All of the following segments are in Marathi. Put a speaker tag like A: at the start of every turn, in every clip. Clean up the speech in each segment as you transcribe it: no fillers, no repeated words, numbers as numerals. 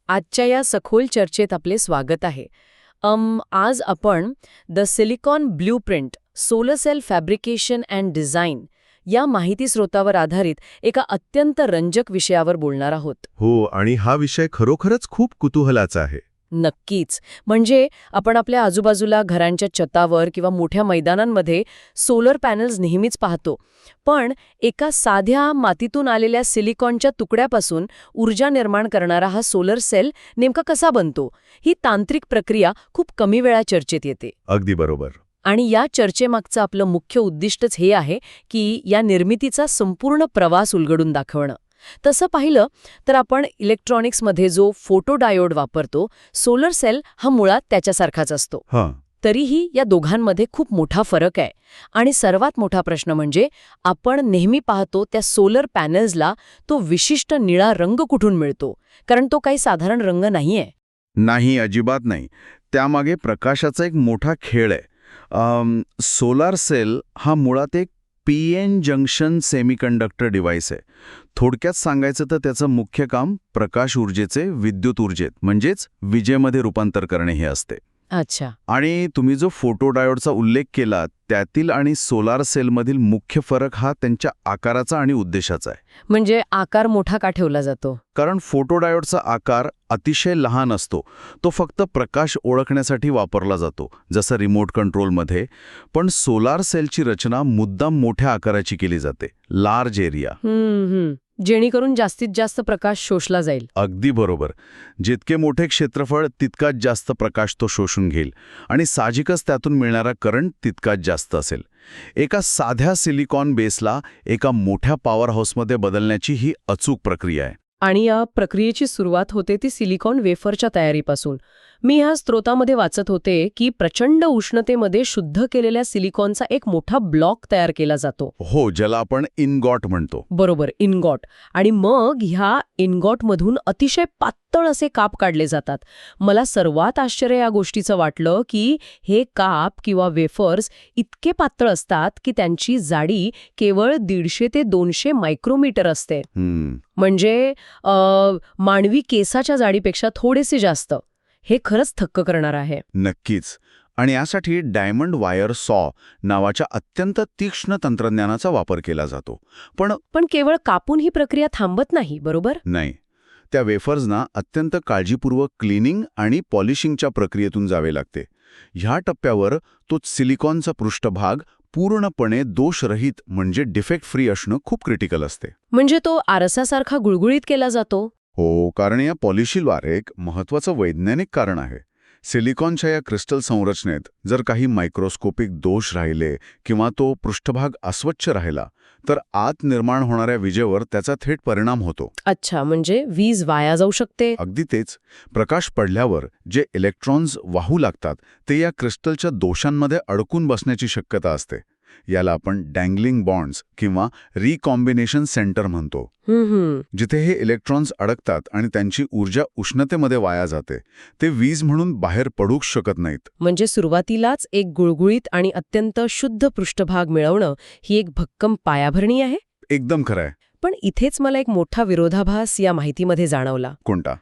A: आजच्या या सखोल चर्चेत आपले स्वागत आहे. आज आपण the silicon blueprint, solar cell fabrication and design या माहिती स्रोतावर आधारित एका अत्यंत रंजक विषयावर बोलणार आहोत.
B: हो, आणि हा विषय खरोखरच खूप कुतूहलाचा आहे.
A: नक्कीच. म्हणजे आपण आपल्या आजूबाजूला घरांच्या छतावर किंवा मोठ्या मैदानांमध्ये सोलर पॅनल्स नेहमीच पाहतो. पण एका साध्या मातीतून आलेल्या सिलिकॉनच्या तुकड्यापासून ऊर्जा निर्माण करणारा हा सोलर सेल नेमका कसा बनतो, ही तांत्रिक प्रक्रिया खूप कमी वेळा चर्चेत येते.
B: अगदी बरोबर.
A: आणि या चर्चेमागचं आपलं मुख्य उद्दिष्टच हे आहे की या निर्मितीचा संपूर्ण प्रवास उलगडून दाखवणं. तसं पाहिलं तर आपण इलेक्ट्रॉनिक्समध्ये जो फोटोडायोड वापरतो, सोलर सेल हा मुळात त्याच्यासारखाच असतो. तरीही या दोघांमध्ये खूप मोठा फरक आहे. आणि सर्वात मोठा प्रश्न म्हणजे आपण नेहमी पाहतो त्या सोलर पॅनल्सला तो विशिष्ट निळा रंग कुठून मिळतो, कारण तो काही साधारण रंग नाहीये.
C: नाही, अजिबात नाही. त्यामागे प्रकाशाचा एक मोठा खेळ आहे. सोलार सेल हा मुळात एक पीएन जंक्शन सेमीकंडक्टर डिव्हाइस आहे. थोडक्यात सांगायचं तर त्याचं मुख्य काम प्रकाश ऊर्जेचे विद्युत ऊर्जेत म्हणजेच विजेमध्ये रूपांतर करणे हे असते.
A: अच्छा.
C: आणि तुम्ही जो फोटोडायोडचा उल्लेख केला त्यातील आणि सोलार सेलमधील मुख्य फरक हा त्यांच्या आकाराचा आणि उद्देशाचा आहे.
A: म्हणजे आकार मोठा का ठेवला जातो?
C: कारण फोटोडायोडचा आकार अतिशय लहान असतो. तो फक्त प्रकाश ओळखण्यासाठी वापरला जातो, जसं रिमोट कंट्रोलमध्ये. पण सोलार सेलची रचना मुद्दाम मोठ्या आकाराची केली जाते, लार्ज एरिया.
A: जेणेकरून जास्तीत जास्त प्रकाश शोषला जाईल.
C: अगदी बरोबर. जितके मोठे क्षेत्रफळ तितकाच जास्त प्रकाश तो शोषून घेईल आणि साहजिकच त्यातून मिळणारा करंट तितकाच जास्त असेल. एका साध्या सिलिकॉन बेसला एका मोठ्या पॉवर हाऊसमध्ये बदलण्याची ही अचूक प्रक्रिया आहे.
A: आणि या प्रक्रियेची सुरुवात होते ती सिलिकॉन वेफरच्या तयारीपासून. मी ह्या स्त्रोतामध्ये वाचत होते की प्रचंड उष्णतेमध्ये शुद्ध केलेल्या सिलिकॉनचा एक मोठा ब्लॉक तयार केला जातो.
C: हो, ज्याला आपण इनगॉट म्हणतो.
A: बरोबर, इनगॉट. आणि मग ह्या इनगॉटमधून अतिशय पातळ असे काप काढले जातात. मला सर्वात आश्चर्य या गोष्टीचं वाटलं की हे काप किंवा वेफर्स इतके पातळ असतात की त्यांची जाडी केवळ 150 ते 200 मायक्रोमीटर असते. म्हणजे मानवी केसाच्या जाडीपेक्षा थोडेसे जास्त. हे खरंच थक्क करणार आहे.
C: नक्कीच. आणि यासाठी डायमंड वायर सॉ नावाच्या अत्यंत तीक्ष्ण तंत्रज्ञानाचा वापर केला जातो.
A: पण केवळ कापून ही प्रक्रिया थांबत नाही, बरोबर?
C: नाही. त्या वेफर्सना अत्यंत काळजीपूर्वक क्लिनिंग आणि पॉलिशिंगच्या प्रक्रियेतून जावे लागते. ह्या टप्प्यावर तो सिलिकॉनचा पृष्ठभाग पूर्णपणे दोषरहित म्हणजे डिफेक्ट फ्री असणं खूप क्रिटिकल असते.
A: म्हणजे तो आरसासारखा गुळगुळीत केला जातो?
C: हो, कारण या पॉलिशीवर एक महत्त्वाचं वैज्ञानिक कारण आहे. सिलिकॉनच्या या क्रिस्टल संरचनेत जर काही मायक्रोस्कोपिक दोष राहिले किंवा तो पृष्ठभाग अस्वच्छ राहिला तर आत निर्माण होणाऱ्या विजेवर त्याचा थेट परिणाम होतो.
A: अच्छा, म्हणजे वीज वाया जाऊ शकते.
C: अगदी तेच. प्रकाश पडल्यावर जे इलेक्ट्रॉन्स वाहू लागतात ते या क्रिस्टलच्या दोषांमध्ये अडकून बसण्याची शक्यता असते. याला आपण डँगलिंग बॉन्ड्स किंवा रिकॉम्बिनेशन सेंटर म्हणतो. जिथे हे इलेक्ट्रॉन्स अडकतात आणि त्यांची ऊर्जा उष्णतेमध्ये वाया जाते. ते वीज म्हणून बाहेर पडूच शकत नाहीत.
A: म्हणजे सुरुवातीलाच एक गुळगुळीत आणि अत्यंत शुद्ध पृष्ठभाग मिळवणं ही एक भक्कम पायाभरणी आहे.
C: एकदम खरंय.
A: पण इथेच मला एक मोठा विरोधाभास या माहितीमध्ये जाणवला.
C: कोणता?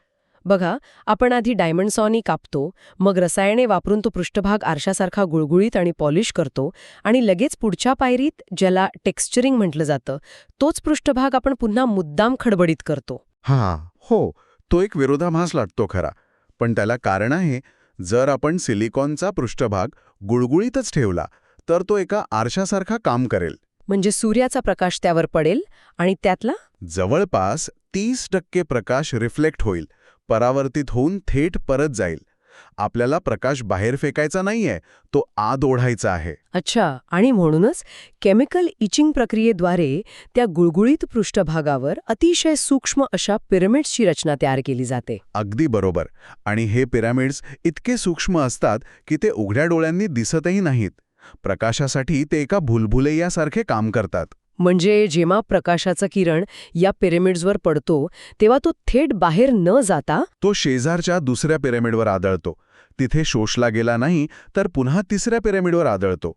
A: बघा, आपण आधी डायमंड सॉनी कापतो, मग रसायने वापरून तो पृष्ठभाग आरशासारखा गुळगुळीत आणि पॉलिश करतो, आणि लगेच पुढच्या पायरीत, ज्याला टेक्स्चरिंग म्हटलं जातं, तोच पृष्ठभाग आपण पुन्हा मुद्दाम खडबडीत करतो.
C: हो, तो एक विरोधाभास लागतो खरा. पण त्याला कारण आहे. जर आपण सिलिकॉनचा पृष्ठभाग गुळगुळीतच ठेवला तर तो एका आरशासारखा काम करेल.
A: म्हणजे सूर्याचा प्रकाश त्यावर पडेल आणि त्यातला
C: जवळपास 30% प्रकाश रिफ्लेक्ट होईल, परावर्तित होऊन थेट परत जाईल. आपल्याला प्रकाश बाहेर फेकायचा नाहीये, तो आत ओढायचा आहे.
A: अच्छा. आणि म्हणूनच केमिकल इचिंग प्रक्रियेद्वारे त्या गुळगुळीत पृष्ठभागावर अतिशय सूक्ष्म अशा पिरॅमिड्सची रचना तयार केली जाते.
C: अगदी बरोबर. आणि हे पिरॅमिड्स इतके सूक्ष्म असतात की ते उघड्या डोळ्यांनी दिसतही नाहीत. प्रकाशासाठी ते एका भुलभुलैयासारखे काम करतात.
A: म्हणजे जेव्हा प्रकाशाचा किरण या पिरॅमिड्सवर पडतो तेव्हा तो थेट बाहेर न जाता
C: तो शेजारच्या दुसऱ्या पिरॅमिडवर आदळतो. तिथे शोषला गेला नाही तर पुन्हा तिसऱ्या पिरॅमिडवर आदळतो.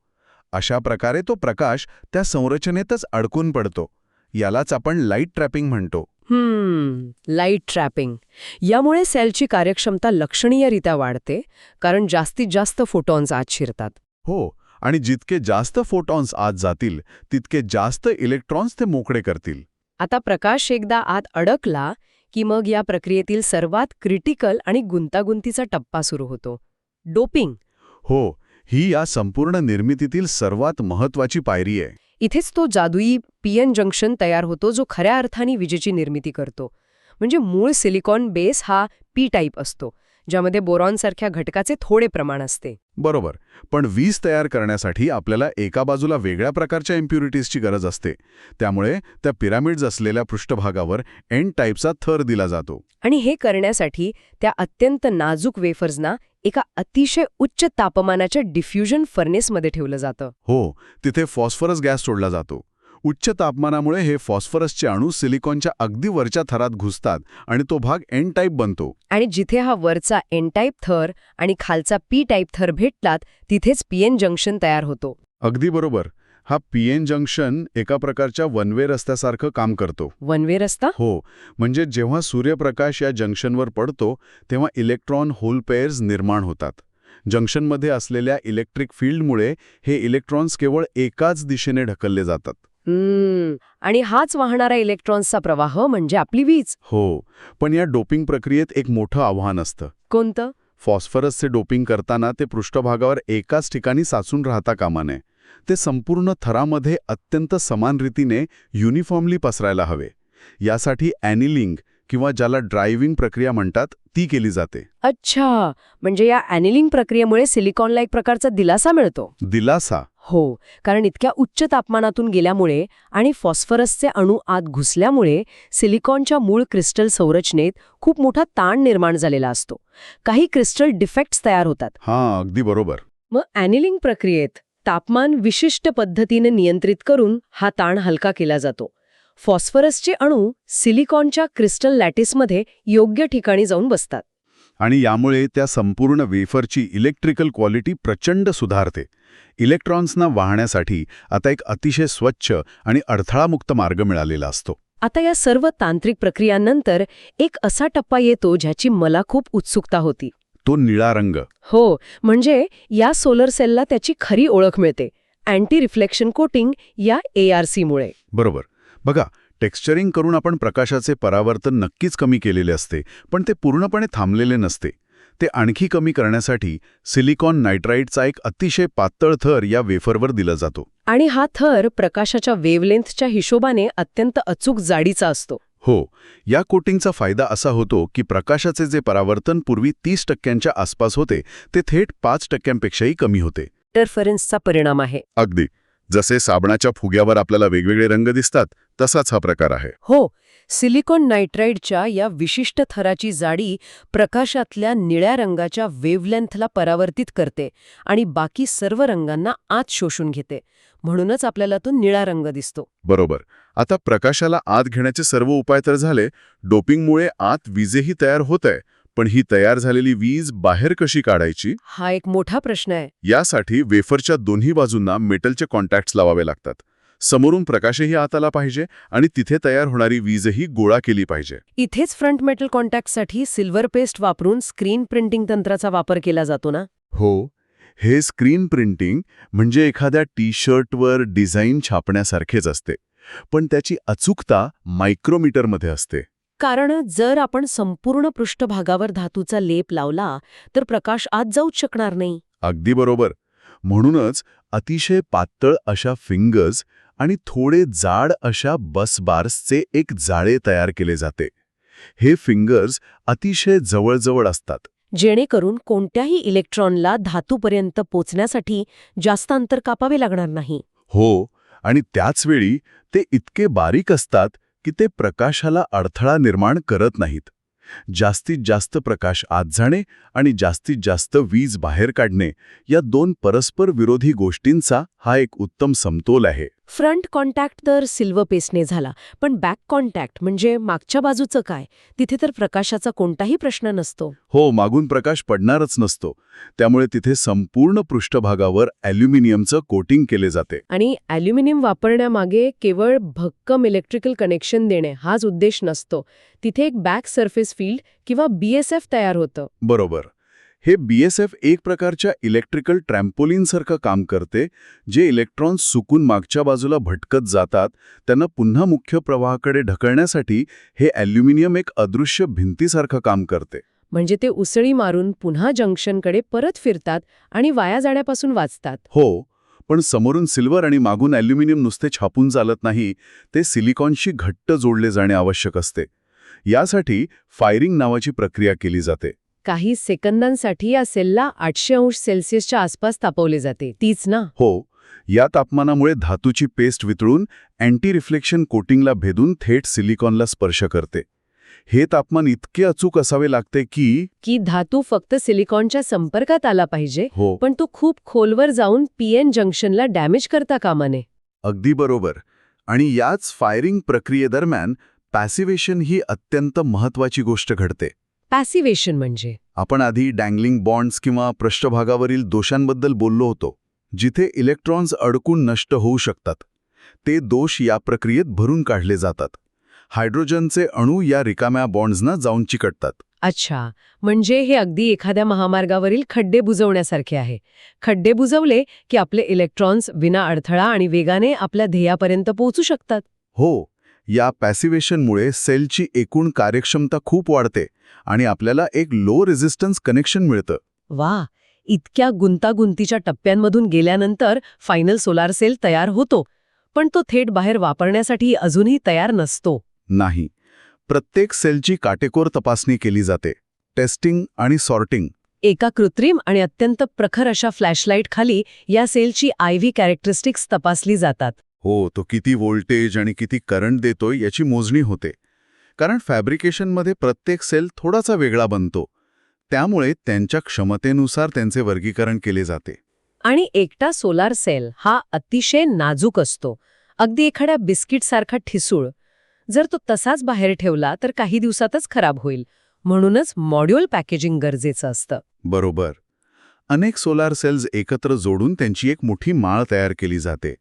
C: अशा प्रकारे तो प्रकाश त्या संरचनेतच अडकून पडतो. यालाच आपण लाईट ट्रॅपिंग म्हणतो.
A: Light trapping. यामुळे सेलची कार्यक्षमता लक्षणीयरित्या वाढते, कारण जास्तीत जास्त फोटॉन्स आत शिरतात.
C: हो, आणि जितके जास्त फोटॉन्स आत जातील तितके जास्त इलेक्ट्रॉन्स ते मोकळे करतील.
A: आता प्रकाश एकदा आत अडकला की मग या प्रक्रियेतील सर्वात क्रिटिकल आणि गुंतागुंतीचा टप्पा सुरू होतो, डोपिंग.
C: हो, ही या संपूर्ण निर्मितीतील सर्वात महत्वाची पायरी आहे.
A: इथेच तो जादुई पीएन जंक्शन तयार होतो, जो खऱ्या अर्थाने विजेची निर्मिती करतो. म्हणजे मूळ सिलिकॉन बेस हा पी टाईप असतो, ज्यामध्ये बोरॉनसारख्या घटकाचे थोडे प्रमाण असते.
C: बरोबर, पण वीज तयार करण्यासाठी आपल्याला एका बाजूला वेगळ्या प्रकारच्या इम्प्युरिटीजची गरज असते. त्यामुळे त्या पिरामिड्स असलेल्या पृष्ठभागावर एन टाईपचा थर दिला जातो.
A: आणि हे करण्यासाठी त्या अत्यंत नाजूक वेफर्सना एका अतिशय उच्च तापमानाच्या डिफ्युजन फर्नेसमध्ये ठेवलं जातं.
C: हो, तिथे फॉस्फरस गॅस सोडला जातो. उच्च तापमानामुळे हे फॉस्फरसचे अणू सिलिकॉनच्या अगदी वरच्या थरात घुसतात आणि तो भाग एन टाईप बनतो.
A: आणि जिथे हा वरचा एन टाईप थर आणि खालचा पी टाईप थर भेटतात, तिथेच पीएन जंक्शन तयार होतो.
C: अगदी बरोबर. हा पीएन जंक्शन एका प्रकारच्या वन वे रस्त्यासारखं काम करतो.
A: वन वे रस्ता?
C: हो, म्हणजे जेव्हा सूर्यप्रकाश या जंक्शनवर पडतो तेव्हा इलेक्ट्रॉन होल पेअर्स निर्माण होतात. जंक्शनमध्ये असलेल्या इलेक्ट्रिक फील्डमुळे हे इलेक्ट्रॉन्स केवळ एकाच दिशेने ढकलले जातात.
A: आणि हाच वाहणारा इलेक्ट्रॉन्सचा प्रवाह म्हणजे आपली वीज.
C: हो, पण या डोपिंग प्रक्रियेत एक मोठं आव्हान असतं.
A: कोणतं?
C: फॉस्फरसचे डोपिंग करताना ते पृष्ठभागावर एकाच ठिकाणी साचून राहता कामा नये. ते संपूर्ण थरामध्ये अत्यंत समान रीतीने युनिफॉर्मली पसरायला हवे. यासाठी ॲनिलिंग किंवा ज्याला ड्रायव्हिंग प्रक्रिया म्हणतात ती केली जाते.
A: अच्छा, म्हणजे या ॲनिलिंग प्रक्रियेमुळे सिलिकॉनला एक प्रकारचा दिलासा मिळतो.
C: दिलासा?
A: हो, कारण इतक्या उच्च तापमानातून गेल्यामुळे आणि फॉस्फरसचे अणू आत घुसल्यामुळे सिलिकॉनच्या मूळ क्रिस्टल संरचनेत खूप मोठा ताण निर्माण झालेला असतो. काही क्रिस्टल डिफेक्ट्स तयार होतात.
C: हां, अगदी बरोबर.
A: मग ॲनिलिंग प्रक्रियेत तापमान विशिष्ट पद्धतीने नियंत्रित करून हा ताण हलका केला जातो. फॉस्फरसचे अणू सिलिकॉनच्या क्रिस्टल लॅटिसमध्ये योग्य ठिकाणी जाऊन बसतात.
C: आणि यामुळे त्या संपूर्ण वेफरची इलेक्ट्रिकल क्वालिटी प्रचंड सुधारते. इलेक्ट्रॉन्सना वाहण्यासाठी आता एक अतिशय स्वच्छ आणि अडथळामुक्त मार्ग मिळालेला असतो.
A: आता या सर्व तांत्रिक प्रक्रियांनंतर एक असा टप्पा येतो ज्याची मला खूप उत्सुकता होती.
C: तो निळा रंग.
A: हो, म्हणजे या सोलर सेलला त्याची खरी ओळख मिळते, अँटी रिफ्लेक्शन कोटिंग या ARCमुळे.
C: बरोबर. बघा, टेक्स्चरिंग करून आपण प्रकाशाचे परावर्तन नक्कीच कमी केलेले असते, पण ते पूर्णपणे थांबलेले नसते. ते आणखी कमी करण्यासाठी सिलिकॉन नायट्राइडचा एक अतिशय पातळ थर या वेफरवर दिला जातो.
A: आणि हा थर प्रकाशाच्या वेव्हलेंथच्या हिशोबाने अत्यंत अचूक जाडीचा असतो.
C: हो, या कोटिंगचा फायदा असा होतो की प्रकाशाचे जे परावर्तन पूर्वी 30% आसपास होते ते थेट 5%पेक्षाही कमी होते.
A: इंटरफरन्सचा परिणाम आहे.
C: अगदी. जसे साबणाच्या फुग्यावर आपल्याला वेगवेगळे रंग दिसतात तसाच हा प्रकार आहे.
A: हो, सिलिकॉन नायट्राइडच्या या विशिष्ट थराची जाडी प्रकाशातल्या निळ्या रंगाच्या वेव्हलेंथला परावर्तित करते आणि बाकी सर्व रंगांना आत शोषून घेते. म्हणूनच आपल्याला तो निळा रंग दिसतो.
C: बरोबर. आता प्रकाशाला आत घेण्याचे सर्व उपाय तर झाले, डोपिंगमुळे आत वीजही तयार होत आहे. पण ही तयार झालेली वीज बाहेर कशी काढायची?
A: हा एक मोठा प्रश्न आहे.
C: यासाठी वेफरच्या दोन्ही बाजूंना मेटलचे कॉन्टॅक्ट्स लावावे लागतात. समोरून प्रकाशही आत आला पाहिजे आणि तिथे तयार होणारी वीजही गोळा केली पाहिजे.
A: इथेच फ्रंट मेटल कॉन्टॅक्टसाठी सिल्वर पेस्ट वापरून स्क्रीन प्रिंटिंग तंत्राचा वापर केला जातो ना?
C: हो, हे स्क्रीन प्रिंटिंग म्हणजे एखाद्या टी-शर्टवर डिझाईन छापण्यासारखेच असते, पण त्याची अचूकता मायक्रोमीटरमध्ये असते.
A: कारण जर आपण संपूर्ण पृष्ठभागावर धातूचा लेप लावला तर प्रकाश आत जाऊच शकणार नाही.
C: अगदी बरोबर. म्हणूनच अतिशय पातळ अशा फिंगर्स आणि थोडे जाड अशा बस बार्सचे एक जाळे तयार केले जाते. हे फिंगर्स अतिशय जवळजवळ असतात,
A: जेणेकरून कोणत्याही इलेक्ट्रॉनला धातूपर्यंत पोचण्यासाठी जास्त अंतर कापावे लागणार नाही.
C: हो, आणि त्याचवेळी ते इतके बारीक असतात की ते प्रकाशाला अडथळा निर्माण करत नाहीत. जास्तीत जास्त प्रकाश आत जाणे आणि जास्तीत जास्त वीज बाहेर काढणे या दोन परस्पर विरोधी गोष्टींचा हा एक उत्तम समतोल आहे.
A: फ्रंट कॉन्टॅक्ट तर सिल्वर पेस्टने झाला, पण बॅक कॉन्टॅक्ट म्हणजे मागच्या बाजूचं काय? तिथे तर प्रकाशाचा कोणताही प्रश्न नसतो.
C: हो, मागून प्रकाश पडणारच नसतो. त्यामुळे तिथे संपूर्ण पृष्ठभागावर ॲल्युमिनियमचं कोटिंग केले जाते.
A: आणि ॲल्युमिनियम वापरण्यामागे केवळ भक्कम इलेक्ट्रिकल कनेक्शन देणे हाच उद्देश नसतो. तिथे एक बॅक सरफेस फील्ड किंवा BSF तयार होतं.
C: बरोबर. हे BSF एक प्रकारच्या इलेक्ट्रिकल ट्रॅम्पोलिनसारखं काम करते, जे इलेक्ट्रॉन्स सुकून मागच्या बाजूला भटकत जातात त्यांना पुन्हा मुख्य प्रवाहाकडे ढकलण्यासाठी हे ॲल्युमिनियम एक अदृश्य भिंतीसारखं काम करते.
A: म्हणजे ते उसळी मारून पुन्हा जंक्शनकडे परत फिरतात आणि वाया जाण्यापासून वाचतात.
C: हो, पण समोरून सिल्वर आणि मागून ॲल्युमिनियम नुसते छापून चालत नाही, ते सिलिकॉनशी घट्ट जोडले जाणे आवश्यक असते. यासाठी फायरिंग नावाची प्रक्रिया केली जाते.
A: काही सेकंदांसाठी या सेलला 800 अंश सेल्सिअसच्या आसपास तापवले जाते. तीच ना?
C: हो, या तापमानामुळे धातूची पेस्ट वितळून अँटी रिफ्लेक्शन कोटिंगला भेदून थेट सिलिकॉनला स्पर्श करते. हे तापमान इतके अचूक असावे लागते की
A: धातू फक्त सिलिकॉनच्या संपर्कात आला पाहिजे,
C: हो,
A: पण तो खूप खोलवर जाऊन PN जंक्शनला डॅमेज करता कामा नये.
C: अगदी बरोबर. आणि याच फायरिंग प्रक्रियेदरम्यान पॅसिव्हेशन ही अत्यंत महत्वाची गोष्ट घडते.
A: पॅसिव्हेशन म्हणजे
C: आपण आधी डँगलिंग बॉन्ड्स किंवा पृष्ठभागावरील दोषांबद्दल बोललो होतो, जिथे इलेक्ट्रॉन्स अडकून नष्ट होऊ शकतात. ते दोष या प्रक्रियेत भरून काढले जातात. हायड्रोजनचे अणू या रिकाम्या बॉन्ड्सना जाऊन चिकटतात.
A: अच्छा, म्हणजे हे अगदी एखाद्या महामार्गावरील खड्डे बुजवण्यासारखे आहे. खड्डे बुजवले की आपले इलेक्ट्रॉन्स विना अडथळा आणि वेगाने आपल्या ध्येयापर्यंत पोहोचू शकतात.
C: हो, या पॅसिव्हेशनमुळे सेलची एकूण कार्यक्षमता खूप वाढते आणि आपल्याला एक लो रेझिस्टन्स कनेक्शन मिळतं.
A: वा, इतक्या गुंतागुंतीच्या टप्प्यांमधून गेल्यानंतर फायनल सोलार सेल तयार होतो, पण तो थेट बाहेर वापरण्यासाठी अजूनही तयार नसतो.
C: नाही, प्रत्येक सेलची काटेकोर तपासणी केली जाते. टेस्टिंग आणि सॉर्टिंग.
A: एका कृत्रिम आणि अत्यंत प्रखर अशा फ्लॅशलाईट खाली या सेलची IV कॅरेक्टरिस्टिक्स तपासली जातात.
C: हो, तो किती व्होल्टेज आणि किती करंट देतोय याची मोजणी होते. कारण फॅब्रिकेशनमध्ये प्रत्येक सेल थोडासा वेगळा बनतो, त्यामुळे त्यांच्या क्षमतेनुसार त्यांचे वर्गीकरण केले जाते.
A: आणि एकटा सोलार सेल हा अतिशय नाजूक असतो, अगदी एखाद्या बिस्किटसारखा ठिसूळ. जर तो तसाच बाहेर ठेवला तर काही दिवसातच खराब होईल. म्हणूनच मॉड्यूल पॅकेजिंग गरजेचं असतं.
C: बरोबर. अनेक सोलार सेल्स एकत्र जोडून त्यांची एक मोठी माळ तयार केली जाते.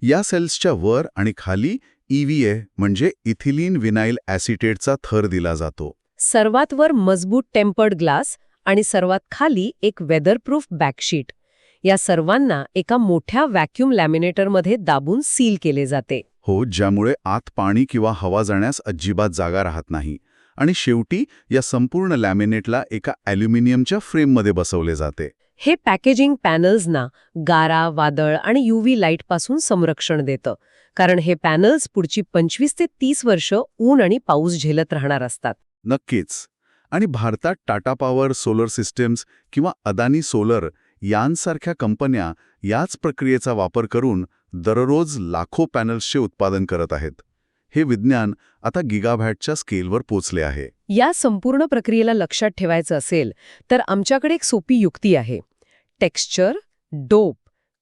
C: या सेल्सच्या वर आणि खाली EVA म्हणजे इथिलीन विनाईल ॲसिटेटचा थर दिला जातो.
A: सर्वात वर मजबूत टेम्पर्ड ग्लास आणि सर्वात खाली एक वेदरप्रूफ बॅकशीट. या सर्वांना एका मोठ्या व्हॅक्यूम लॅमिनेटरमध्ये दाबून सील केले जाते.
C: हो, ज्यामुळे आत पाणी किंवा हवा जाण्यास अजिबात जागा राहत नाही. आणि शेवटी या संपूर्ण लॅमिनेटला एका ॲल्युमिनियमच्या फ्रेममध्ये बसवले जाते.
A: हे पॅकेजिंग पॅनल्सना गारा, वादळ आणि UV लाईटपासून संरक्षण देतं, कारण हे पॅनल्स पुढची 25 ते 30 वर्ष ऊन आणि पाऊस झेलत राहणार असतात.
C: नक्कीच. आणि भारतात टाटा पॉवर सोलर सिस्टम्स किंवा अदानी सोलर यांसारख्या कंपन्या याच प्रक्रियेचा वापर करून दररोज लाखो पॅनल्सचे उत्पादन करत आहेत. हे विज्ञान आता गिगावॅटच्या स्केलवर पोचले आहे.
A: या संपूर्ण प्रक्रियेला लक्षात ठेवायचं असेल तर आमच्याकडे एक सोपी युक्ती आहे. टेक्स्चर, डोप,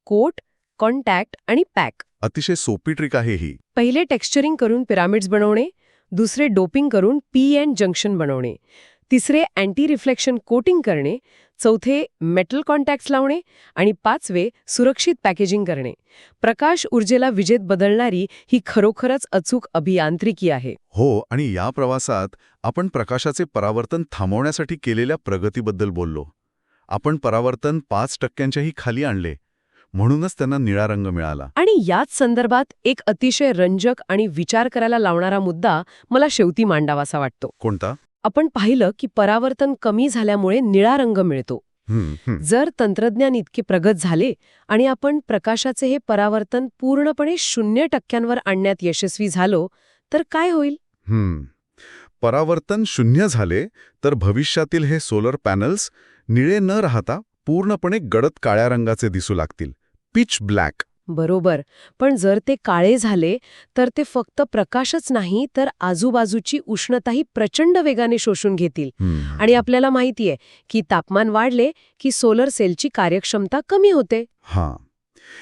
A: कोट, कॉन्टॅक्ट आणि पॅक.
C: अतिशय सोपी ट्रिक आहे ही.
A: पहिले टेक्स्चरिंग करून पिरामिड्स बनवणे, दुसरे डोपिंग करून PN जंक्शन बनवणे, तिसरे अँटी रिफ्लेक्शन कोटिंग करणे, चौथे मेटल कॉन्टॅक्ट्स लावणे आणि पाचवे सुरक्षित पॅकेजिंग करणे. प्रकाश ऊर्जेला विजेत बदलणारी ही खरोखरच अचूक अभियांत्रिकी आहे.
C: हो, आणि या प्रवासात आपण प्रकाशाचे परावर्तन थांबवण्यासाठी केलेल्या प्रगतीबद्दल बोललो. आपण परावर्तन 5%च्याही खाली आणले, म्हणूनच त्यांना निळा रंग मिळाला.
A: आणि याच संदर्भात एक अतिशय रंजक आणि विचार करायला लावणारा मुद्दा मला शेवटी मांडावासा वाटतो.
C: कोणता?
A: आपण पाहिलं की परावर्तन कमी झाल्यामुळे निळा रंग मिळतो. जर तंत्रज्ञान इतके प्रगत झाले आणि आपण प्रकाशाचे हे परावर्तन पूर्णपणे 0% आणण्यात यशस्वी झालो तर काय होईल?
C: परावर्तन 0 झाले तर भविष्यातील हे सोलर पॅनल्स निळे न राहता पूर्णपणे गडद काळ्या रंगाचे दिसू लागतील. Pitch black.
A: बरोबर. पण जर ते काळे झाले तर ते फक्त प्रकाशच नाही तर आजूबाजूची उष्णताही प्रचंड वेगाने शोषून घेतील. आणि आपल्याला माहितीये की तापमान वाढले की सोलर सेलची कार्यक्षमता कमी होते.
C: हां.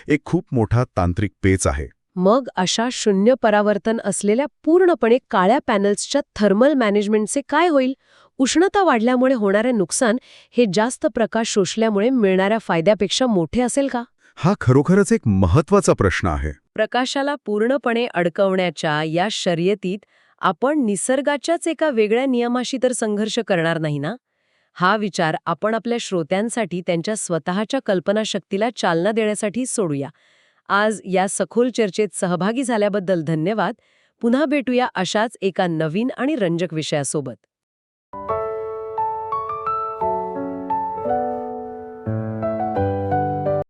C: एक खूप मोठा तांत्रिक पेच आहे.
A: मग अशा शून्य परावर्तन असलेल्या पूर्णपणे काळ्या पॅनल्सच्या थर्मल मॅनेजमेंटचे काय होईल? उष्णता वाढल्यामुळे होणारे नुकसान हे जास्त प्रकाश शोषल्यामुळे मिळणाऱ्या फायद्यापेक्षा मोठे असेल का?
C: हा खरोखरच एक महत्वाचा प्रश्न आहे.
A: प्रकाशाला पूर्णपणे अडकवण्याच्या या शर्यतीत आपण निसर्गाच्याच एका वेगळ्या नियमाशी तर संघर्ष करणार नाही ना? हा विचार आपण आपल्या श्रोत्यांसाठी त्यांच्या स्वतःच्या कल्पनाशक्तीला चालना देण्यासाठी सोडूया. आज या सखोल चर्चेत सहभागी झाल्याबद्दल धन्यवाद. पुन्हा भेटूया अशाच एका नवीन आणि रंजक विषयासोबत.